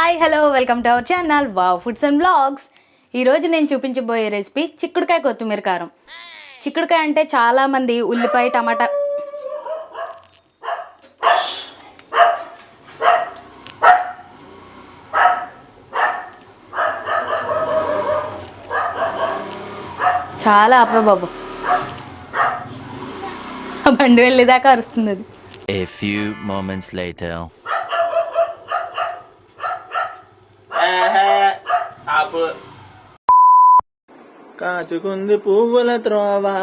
Hi hello welcome to our channel wow foods and blogs. ఈరోజు నేను చూపించబోయే recipe చిక్కుడుకాయ కొత్తిమీర కారం. చిక్కుడుకాయ అంటే చాలామంది ఉల్లిపాయ టమాటా చాలా ఆపే బాబు, బండి వెళ్ళేదాకా అరుస్తుంది అది. A few moments later. కాచుకుంది పువ్వుల త్రోవా.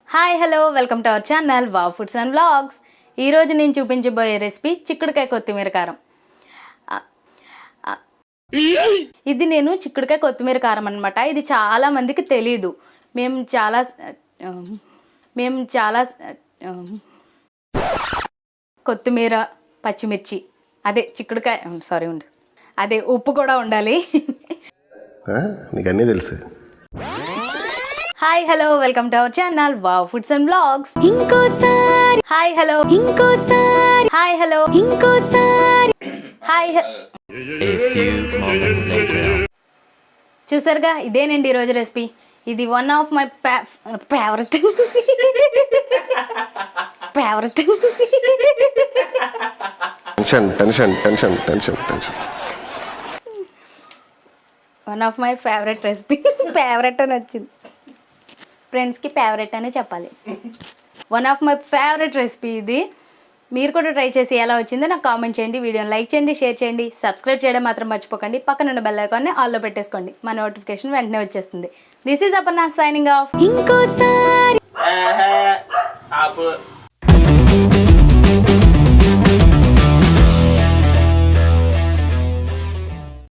Hi hello welcome to our channel wow foods and blogs. ఈరోజు నేను చూపించబోయే రెసిపీ చిక్కుడుకాయ కొత్తిమీర కారం. ఇది నేను చిక్కుడుకాయ కొత్తిమీర కారం అనమాట. ఇది చాలా మందికి తెలీదు. మేము చాలా కొత్తిమీర, పచ్చిమిర్చి, అదే చిక్కుడుకాయ, సారీ ఉండు, అదే ఉప్పు కూడా ఉండాలి. నీకు అన్నీ తెలుసు. Hi hello welcome to our channel wow foods and blogs. ఇంకోసారి హాయ్ హలో, ఇంకోసారి హాయ్ హలో, ఇంకోసారి hi. A few moments later. చూసారుగా, ఇదేనండి ఈరోజు రెసిపీ. ఇది one of my favourite tension one of my favourite recipe. Favourite అని వచ్చింది, ఫ్రెండ్స్కి ఫేవరెట్ అనే చెప్పాలి. One of my favourite recipe ఇది. మీరు కూడా ట్రై చేసి ఎలా వచ్చిందో నాకు కామెంట్ చేయండి, వీడియోని లైక్ చేయండి, షేర్ చేయండి, సబ్స్క్రైబ్ చేయడం మాత్రం మర్చిపోకండి. పక్కన ఉన్న బెల్ ఐకాన్ని ఆల్లో పెట్టేసుకోండి, మా నోటిఫికేషన్ వెంటనే వచ్చేస్తుంది. This is Aparna signing off. ఇంకోసారి